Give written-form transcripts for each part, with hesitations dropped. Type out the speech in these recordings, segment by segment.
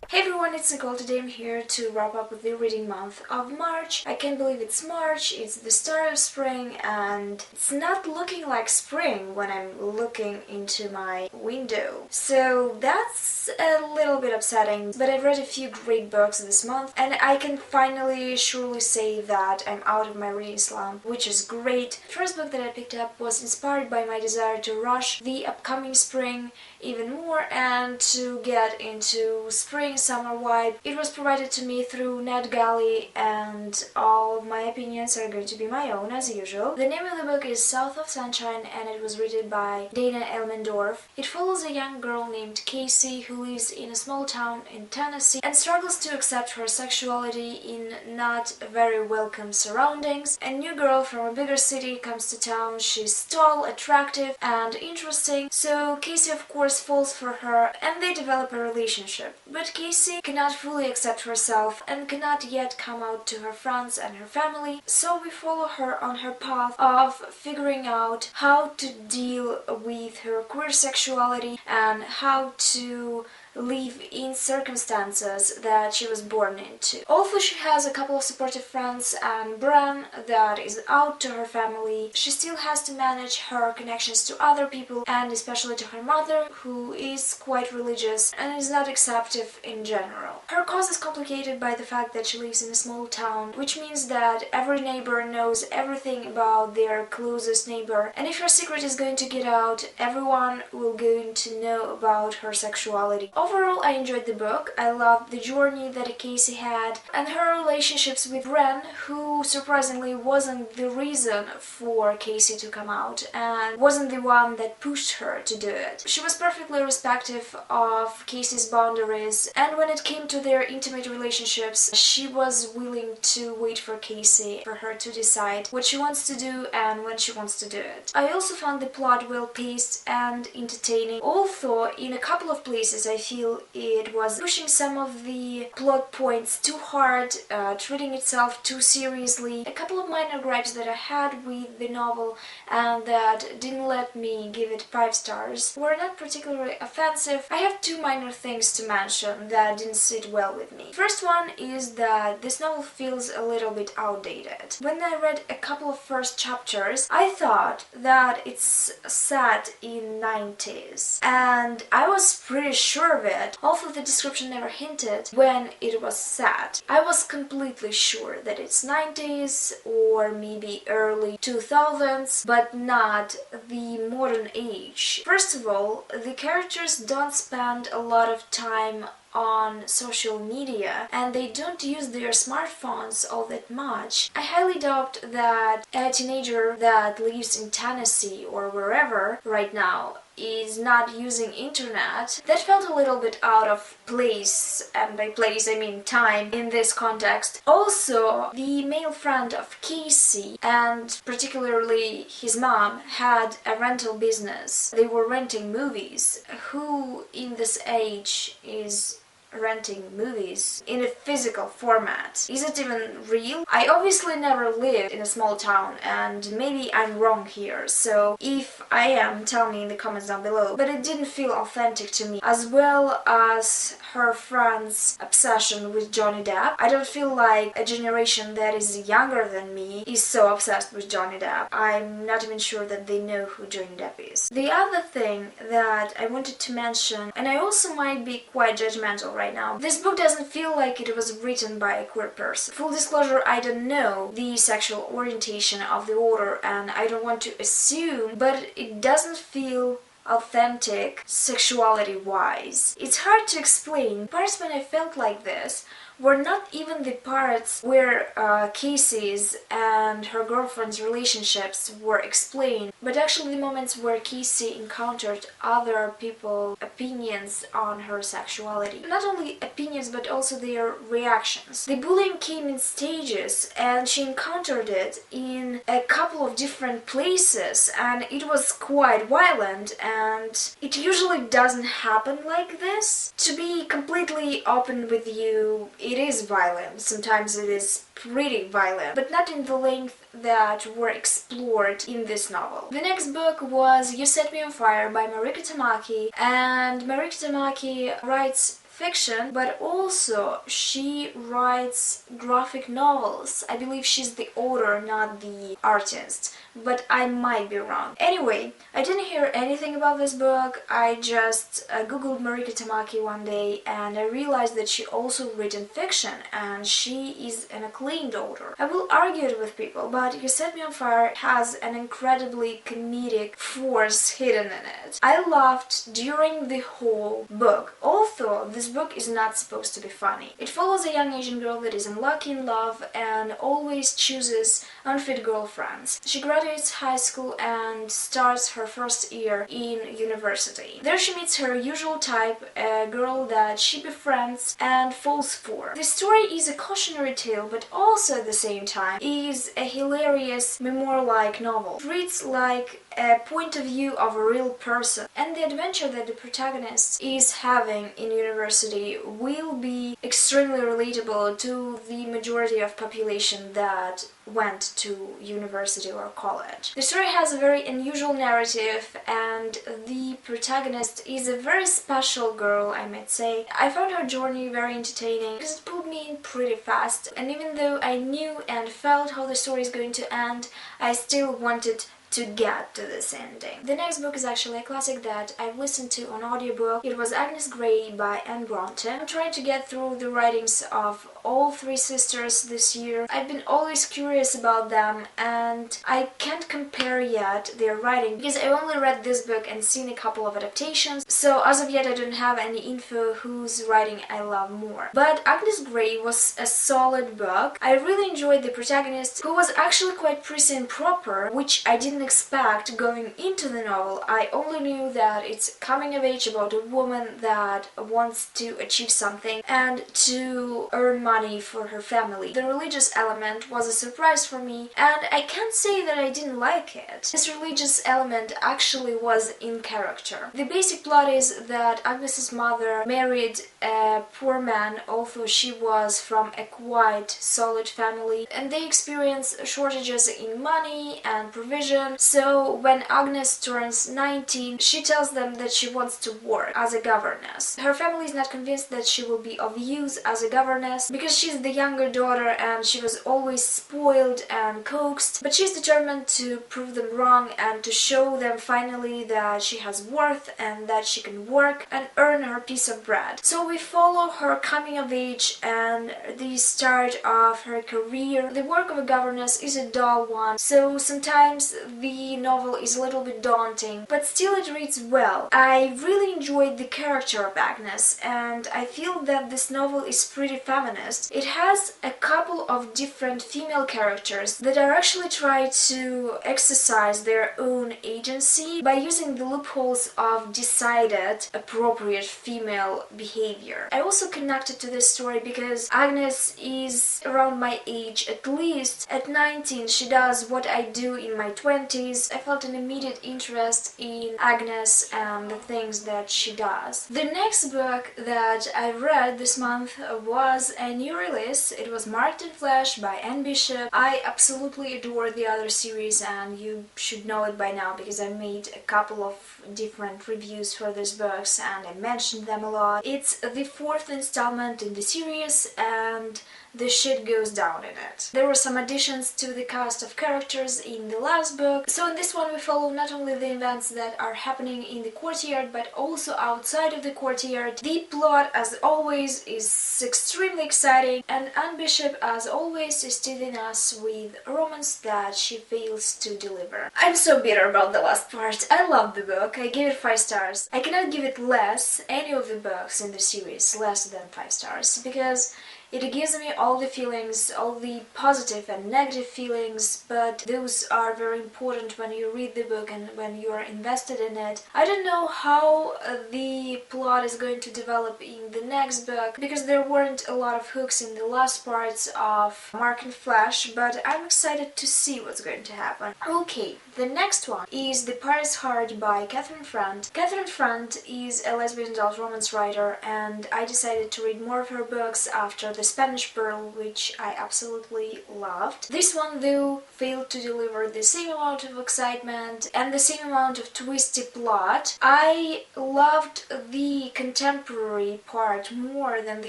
Hey everyone, it's Nicole. Today I'm here to wrap up the reading month of March. I can't believe it's March, it's the start of spring, and it's not looking like spring when I'm looking into my window. So that's a little bit upsetting, but I've read a few great books this month, and I can finally surely say that I'm out of my reading slump, which is great. The first book that I picked up was inspired by my desire to rush the upcoming spring even more and to get into spring summer vibe. It was provided to me through NetGalley, and all of my opinions are going to be my own as usual. The name of the book is South of Sunshine, and it was written by Dana Elmendorf. It follows a young girl named Casey who lives in a small town in Tennessee and struggles to accept her sexuality in not very welcome surroundings. A new girl from a bigger city comes to town. She's tall, attractive, and interesting, so Casey of course falls for her and they develop a relationship. But Casey cannot fully accept herself and cannot yet come out to her friends and her family, so we follow her on her path of figuring out how to deal with her queer sexuality and how to live in circumstances that she was born into. Although she has a couple of supportive friends and Bran that is out to her family, she still has to manage her connections to other people and especially to her mother, who is quite religious and is not acceptive in general. Her cause is complicated by the fact that she lives in a small town, which means that every neighbor knows everything about their closest neighbor, and if her secret is going to get out, everyone will going to know about her sexuality. Overall, I enjoyed the book. I loved the journey that Casey had and her relationships with Ren, who surprisingly wasn't the reason for Casey to come out and wasn't the one that pushed her to do it. She was perfectly respectful of Casey's boundaries, and when it came to their intimate relationships, she was willing to wait for Casey for her to decide what she wants to do and when she wants to do it. I also found the plot well paced and entertaining, although in a couple of places I feel it was pushing some of the plot points too hard, treating itself too seriously. A couple of minor gripes that I had with the novel and that didn't let me give it 5 stars were not particularly offensive. I have 2 minor things to mention that didn't sit well with me. First one is that this novel feels a little bit outdated. When I read a couple of first chapters, I thought that it's set in 90s, and I was pretty sure of it, although the description never hinted when it was set. I was completely sure that it's 90s or maybe early 2000s, but not the modern age. First of all, the characters don't spend a lot of time on social media and they don't use their smartphones all that much. I highly doubt that a teenager that lives in Tennessee or wherever right now is not using internet. That felt a little bit out of place, and by place I mean time in this context. Also, the male friend of Casey, and particularly his mom, had a rental business. They were renting movies. Who in this age is renting movies in a physical format? Is it even real? I obviously never lived in a small town, and maybe I'm wrong here, so if I am, tell me in the comments down below, but it didn't feel authentic to me, as well as her friend's obsession with Johnny Depp. I don't feel like a generation that is younger than me is so obsessed with Johnny Depp. I'm not even sure that they know who Johnny Depp is. The other thing that I wanted to mention, and I also might be quite judgmental right now, this book doesn't feel like it was written by a queer person. Full disclosure, I don't know the sexual orientation of the author and I don't want to assume, but it doesn't feel authentic sexuality-wise. It's hard to explain. Parts when I felt like this were not even the parts where Casey's and her girlfriend's relationships were explained, but actually the moments where Casey encountered other people's opinions on her sexuality. Not only opinions, but also their reactions. The bullying came in stages, and she encountered it in a couple of different places, and it was quite violent, and it usually doesn't happen like this. To be completely open with you, it is violent. Sometimes it is pretty violent, but not in the length that were explored in this novel. The next book was You Set Me on Fire by Mariko Tamaki, and Mariko Tamaki writes fiction, but also she writes graphic novels. I believe she's the author, not the artist, but I might be wrong. Anyway, I didn't hear anything about this book. I just googled Mariko Tamaki one day and I realized that she also written fiction and she is an acclaimed author. I will argue it with people, but You Set Me on Fire has an incredibly comedic force hidden in it. I laughed during the whole book, although this book is not supposed to be funny. It follows a young Asian girl that is unlucky in love and always chooses unfit girlfriends. She graduates high school and starts her first year in university. There she meets her usual type, a girl that she befriends and falls for. The story is a cautionary tale, but also at the same time is a hilarious memoir-like novel. It reads like a point of view of a real person, and the adventure that the protagonist is having in university will be extremely relatable to the majority of population that went to university or college. The story has a very unusual narrative and the protagonist is a very special girl, I might say. I found her journey very entertaining because it pulled me in pretty fast, and even though I knew and felt how the story is going to end, I still wanted to get to this ending. The next book is actually a classic that I've listened to on audiobook. It was Agnes by Bronte. I'm trying to get through the writings of all three sisters this year. I've been always curious about them and I can't compare yet their writing because I only read this book and seen a couple of adaptations, so as of yet I don't have any info whose writing I love more. But Agnes Grey was a solid book. I really enjoyed the protagonist, who was actually quite pretty and proper, which I didn't expect going into the novel. I only knew that it's coming of age about a woman that wants to achieve something and to earn money for her family. The religious element was a surprise for me, and I can't say that I didn't like it. This religious element actually was in character. The basic plot is that Agnes's mother married a poor man, although she was from a quite solid family, and they experience shortages in money and provision. So when Agnes turns 19, she tells them that she wants to work as a governess. Her family is not convinced that she will be of use as a governess because she's the younger daughter and she was always spoiled and coaxed, but she's determined to prove them wrong and to show them finally that she has worth and that she can work and earn her piece of bread. So we follow her coming of age and the start of her career. The work of a governess is a dull one, so sometimes the novel is a little bit daunting, but still it reads well. I really enjoyed the character of Agnes, and I feel that this novel is pretty feminist. It has a couple of different female characters that are actually trying to exercise their own agency by using the loopholes of decided appropriate female behavior. I also connected to this story because Agnes is around my age, at least at 19 she does what I do in my 20s. I felt an immediate interest in Agnes and the things that she does. The next book that I read this month was a new release. It was Marked in Flesh by Anne Bishop. I absolutely adore the other series and you should know it by now because I made a couple of different reviews for these books and I mentioned them a lot. It's the fourth installment in the series and the shit goes down in it. There were some additions to the cast of characters in the last book, so in this one we follow not only the events that are happening in the courtyard but also outside of the courtyard. The plot, as always, is extremely exciting and Anne Bishop, as always, is teasing us with romance that she fails to deliver. I'm so bitter about the last part. I love the book. I give it 5 stars. I cannot give it less, any of the books in the series, less than 5 stars, because it gives me all the feelings, all the positive and negative feelings, but those are very important when you read the book and when you are invested in it. I don't know how the plot is going to develop in the next book, because there weren't a lot of hooks in the last parts of Mark and Flash, but I'm excited to see what's going to happen. Okay, the next one is The Paris Heart by Catherine Front. Catherine Front is a lesbian adult romance writer, and I decided to read more of her books after the The Spanish Pearl, which I absolutely loved. This one though failed to deliver the same amount of excitement and the same amount of twisty plot. I loved the contemporary part more than the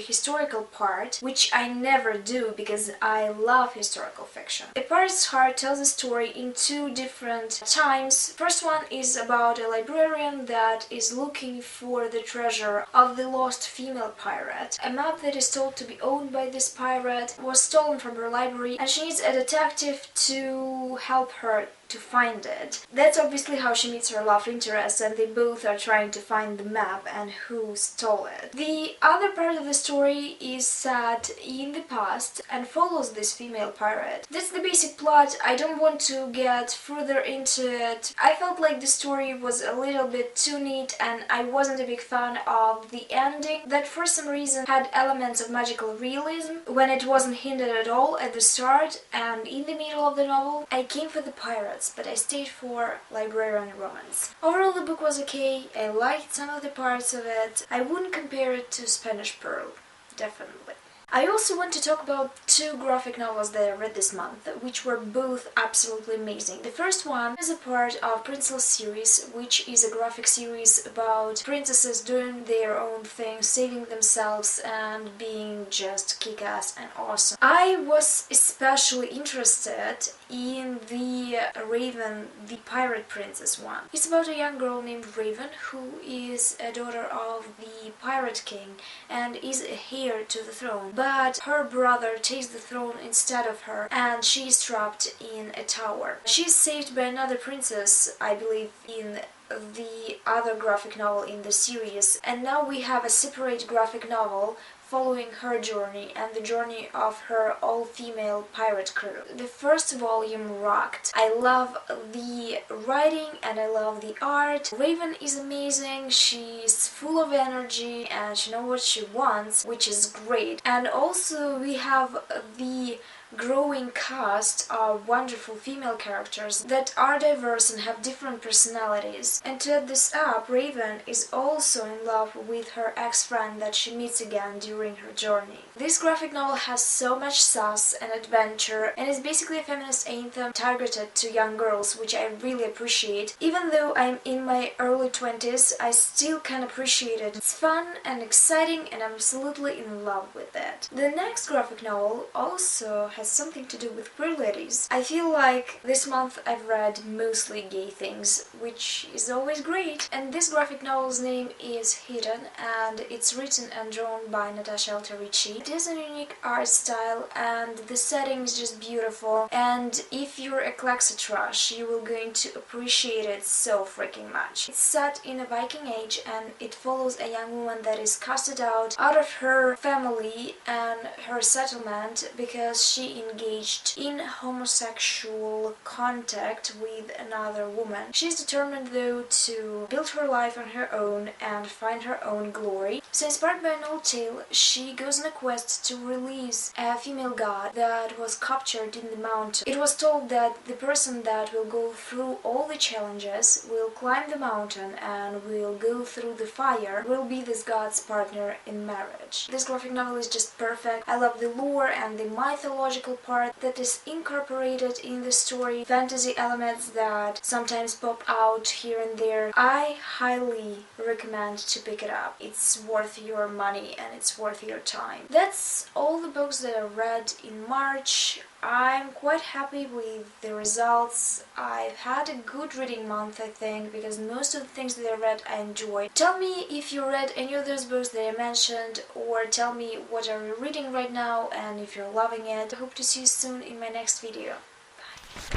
historical part, which I never do because I love historical fiction. A Pirate's Heart tells a story in two different times. First one is about a librarian that is looking for the treasure of the lost female pirate. A map that is told to be owned by this pirate was stolen from her library, and she needs a detective to help her to find it. That's obviously how she meets her love interest, and they both are trying to find the map and who stole it. The other part of the story is set in the past and follows this female pirate. That's the basic plot. I don't want to get further into it. I felt like the story was a little bit too neat, and I wasn't a big fan of the ending that for some reason had elements of magical realism when it wasn't hinted at all at the start and in the middle of the novel. I came for the pirate, but I stayed for librarian romance. Overall, the book was okay. I liked some of the parts of it. I wouldn't compare it to Spanish Pearl, definitely. I also want to talk about two graphic novels that I read this month, which were both absolutely amazing. The first one is a part of Princeless series, which is a graphic series about princesses doing their own thing, saving themselves and being just kick-ass and awesome. I was especially interested in the Raven, the pirate princess one. It's about a young girl named Raven who is a daughter of the pirate king and is a heir to the throne. But her brother takes the throne instead of her, and she is trapped in a tower. She is saved by another princess, I believe, in the other graphic novel in the series, and now we have a separate graphic novel following her journey and the journey of her all-female pirate crew. The first volume rocked. I love the writing and I love the art. Raven is amazing, she's full of energy and she knows what she wants, which is great. And also we have the growing cast of wonderful female characters that are diverse and have different personalities. And to add this up, Raven is also in love with her ex-friend that she meets again during her journey. This graphic novel has so much sass and adventure and is basically a feminist anthem targeted to young girls, which I really appreciate. Even though I'm in my early 20s, I still can appreciate it. It's fun and exciting and I'm absolutely in love with it. The next graphic novel also has something to do with queer ladies. I feel like this month I've read mostly gay things, which is always great. And this graphic novel's name is Heathen, and it's written and drawn by Natasha Alterici. It has a unique art style and the setting is just beautiful, and if you're a Klaxotrash, you will going to appreciate it so freaking much. It's set in a Viking age and it follows a young woman that is casted out of her family and her settlement because she engaged in homosexual contact with another woman. She's determined though to build her life on her own and find her own glory. So inspired by an old tale, she goes on a quest to release a female god that was captured in the mountain. It was told that the person that will go through all the challenges, will climb the mountain and will go through the fire, will be this god's partner in marriage. This graphic novel is just perfect. I love the lore and the mythological part that is incorporated in the story, fantasy elements that sometimes pop out here and there. I highly recommend to pick it up. It's worth your money and it's worth your time. That's all the books that I read in March. I'm quite happy with the results. I've had a good reading month, I think, because most of the things that I read I enjoyed. Tell me if you read any of those books that I mentioned, or tell me what are you reading right now and if you're loving it. I hope to see you soon in my next video.